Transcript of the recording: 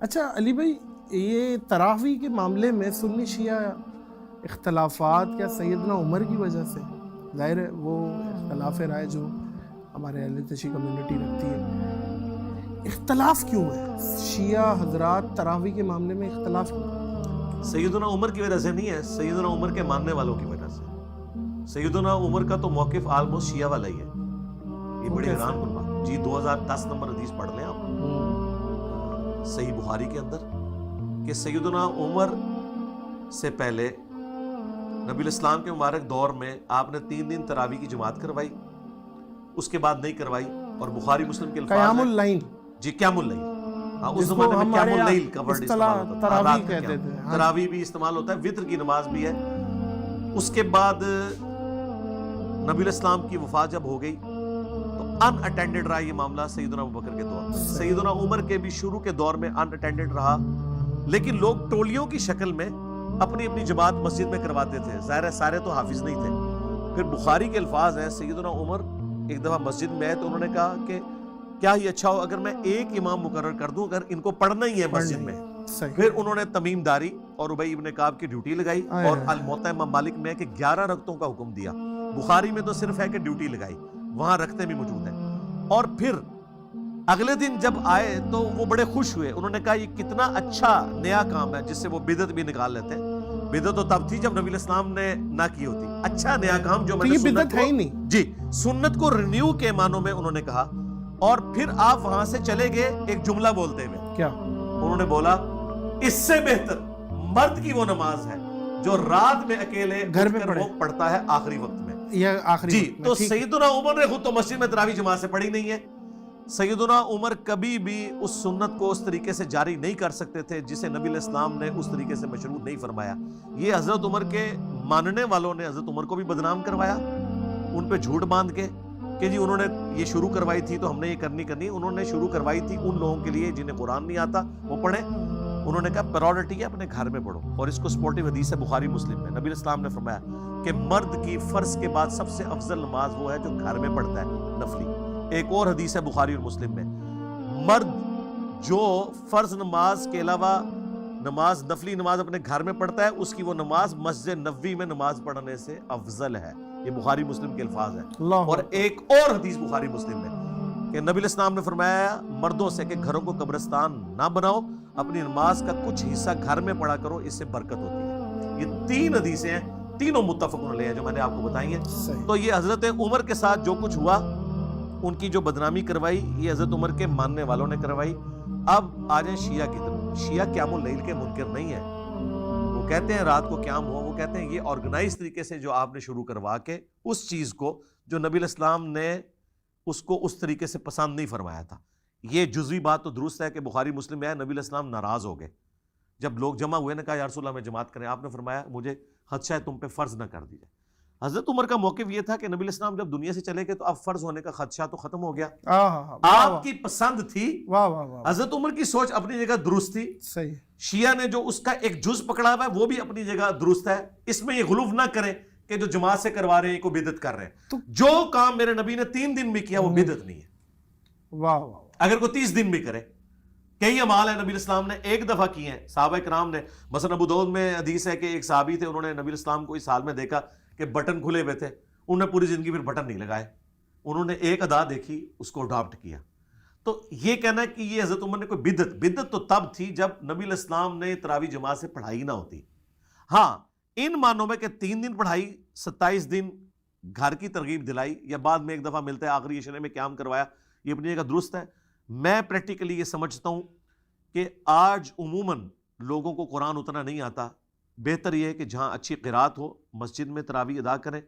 اچھا علی بھائی، یہ تراویح کے معاملے میں سنی شیعہ اختلافات کیا سیدنا عمر کی وجہ سے؟ ظاہر ہے وہ اختلاف رائے جو ہمارے اہل تشیع کمیونٹی رکھتی ہے، اختلاف کیوں ہے شیعہ حضرات تراویح کے معاملے میں اختلاف کیوں؟ سیدنا عمر کی وجہ سے نہیں ہے، سیدنا عمر کے ماننے والوں کی وجہ سے۔ سیدنا عمر کا تو موقف آلموسٹ شیعہ والا ہی ہے، یہ بڑی حیران کن بات۔ جی 2010 نمبر حدیث پڑھ لیں آپ صحیح بخاری کے اندر، کہ سیدنا عمر سے پہلے نبی الاسلام کے مبارک دور میں آپ نے 3 دن تراویح کی جماعت کروائی، اس کے بعد نہیں کروائی، اور بخاری مسلم کے الفاظ قیام ہیں اللیل، جی قیام اللیل، اس زمانے میں قیام اللیل کا ورڈ استعمال ہوتا تھا، تراویح کہتے تھے، تراویح بھی استعمال ہوتا ہے، وتر کی نماز بھی ہے۔ اس کے بعد نبی الاسلام کی وفات جب ہو گئی تو ان اٹینڈڈ رہا یہ معاملہ سیدنا ابوبکر کے دور میں، سیدنا عمر کے بھی شروع کے دور میں ان اٹینڈڈ رہا، لیکن لوگ ٹولیوں کی شکل میں اپنی اپنی جماعت مسجد میں کرواتے تھے، ظاہر ہے سارے تو حافظ نہیں تھے۔ پھر بخاری کے الفاظ ہیں، سیدنا عمر ایک دفعہ مسجد میں آئے تو انہوں نے کہا کہ کیا ہی اچھا ہو اگر میں ایک امام مقرر کر دوں، اگر ان کو پڑھنا ہی ہے مسجد میں۔ پھر انہوں نے تمیم داری اور ابی ابن کعب کی ڈیوٹی لگائی، اور الموطا امام مالک میں کہ 11 رکعتوں کا حکم دیا، بخاری میں تو صرف ہے کہ ڈیوٹی لگائی، وہاں رکعتیں بھی موجود ہیں۔ اور پھر اگلے دن جب آئے تو وہ بڑے خوش ہوئے، انہوں نے کہا یہ کتنا اچھا نیا کام ہے، جس سے وہ بدعت بھی نکال لیتے ہیں۔ بدعت تو تب تھی جب نبی الاسلام نے نہ کی ہوتی، اچھا نیا کام جو میں نے بدعت ہے ہی نہیں، جی سنت کو رینیو کے معنوں میں انہوں نے کہا۔ اور پھر آپ وہاں سے چلے گئے ایک جملہ بولتے ہوئے، کیا انہوں نے بولا اس سے بہتر مرد کی وہ نماز ہے جو رات میں اکیلے گھر میں پڑھتا ہے آخری وقت میں۔ یہ آخری جی تو سیدنا عمر نے خود تو مسجد میں تراویح جماعت سے پڑھی نہیں ہے، سیدنا عمر کبھی بھی اس سنت کو اس طریقے سے جاری نہیں کر سکتے تھے جسے نبی علیہ السلام نے اس طریقے سے مشروع نہیں فرمایا۔ یہ حضرت عمر کے ماننے والوں نے حضرت عمر کو بھی بدنام کروایا، ان پہ جھوٹ باندھ کے کہ جی انہوں نے یہ شروع کروائی تھی تو ہم نے یہ کرنی، انہوں نے شروع کروائی تھی ان لوگوں کے لیے جنہیں قرآن نہیں آتا وہ پڑھیں۔ انہوں نے کہا پرائورٹی ہے اپنے گھر میں پڑھو، اور اس کو سپورٹیو حدیث ہے بخاری مسلم میں، نبی علیہ السلام نے فرمایا کہ مرد کی فرض کے بعد سب سے افضل نماز وہ ہے جو گھر میں پڑھتا ہے نفلی۔ ایک اور حدیث ہے بخاری اور مسلم میں، مرد جو فرض نماز کے علاوہ نماز نفلی نماز اپنے گھر میں پڑھتا ہے اس کی وہ نماز مسجد نبوی میں نماز پڑھنے سے افضل ہے، یہ بخاری مسلم کے الفاظ ہیں۔ اور ایک اور حدیث بخاری مسلم میں کہ نبی علیہ السلام نے فرمایا مردوں سے کہ گھروں کو قبرستان نہ بناؤ، اپنی نماز کا کچھ حصہ گھر میں پڑھا کرو، اس سے برکت ہوتی ہے۔ یہ 3 حدیثیں ہیں، تینوں متفق علیہ ہیں جو میں نے آپ کو بتائی ہیں۔ تو یہ حضرت عمر کے ساتھ جو کچھ ہوا، ان کی جو بدنامی کروائی یہ حضرت عمر کے ماننے والوں نے کروائی۔ اب آ جائیں شیعہ کی طرف، شیعہ قیام اللیل کے منکر نہیں ہیں، وہ کہتے ہیں رات کو قیام ہو، وہ کہتے ہیں یہ آرگنائز طریقے سے جو آپ نے شروع کروا کے اس چیز کو جو نبی علیہ السلام نے اس کو اس طریقے سے پسند نہیں فرمایا تھا۔ یہ جزوی بات تو درست ہے کہ بخاری مسلم میں ہے نبی علیہ السلام ناراض ہو گئے جب لوگ جمع ہوئے، نے کہا یا رسول اللہ میں جماعت کریں، آپ نے فرمایا مجھے خدشہ ہے تم پہ فرض نہ کر دیجئے۔ حضرت عمر کا موقف یہ تھا کہ نبی علیہ السلام جب دنیا سے چلے گئے تو اب فرض ہونے کا خدشہ تو ختم ہو گیا، آپ کی پسند تھی۔ حضرت عمر کی سوچ اپنی جگہ درست تھی، شیعہ نے جو اس کا ایک جز پکڑا ہوا ہے وہ بھی اپنی جگہ درست ہے، اس میں یہ غلو نہ کریں کہ جو جماعت سے کروا رہے ہیں کوئی بدعت کر رہے ہیں۔ جو کام میرے نبی نے 3 دن میں کیا وہ بدعت نہیں ہے، اگر کوئی 30 دن بھی کرے۔ کئی اعمال ہیں نبی علیہ السلام نے ایک دفعہ کیے ہیں، صحابہ کرام نے، مثلا ابو داؤد میں حدیث ہے کہ ایک صحابی تھے، انہوں نے نبی علیہ السلام کو اس حال میں دیکھا کہ بٹن کھلے ہوئے تھے، انہوں نے پوری زندگی پھر بٹن نہیں لگائے، انہوں نے ایک ادا دیکھی اس کو اڈاپٹ کیا۔ تو یہ کہنا ہے کہ یہ حضرت عمر نے کوئی بدعت تو تب تھی جب نبی علیہ السلام نے تراویح جماعت سے پڑھائی نہ ہوتی۔ ہاں ان معنوں میں کہ 3 دن پڑھائی، 27 دن گھر کی ترغیب دلائی، یا بعد میں ایک دفعہ ملتا ہے آخری عشرے میں قیام کروایا، یہ اپنی جگہ درست ہے۔ میں پریکٹیکلی یہ سمجھتا ہوں کہ آج عموماً لوگوں کو قرآن اتنا نہیں آتا، بہتر یہ ہے کہ جہاں اچھی قرات ہو مسجد میں تراویح ادا کریں،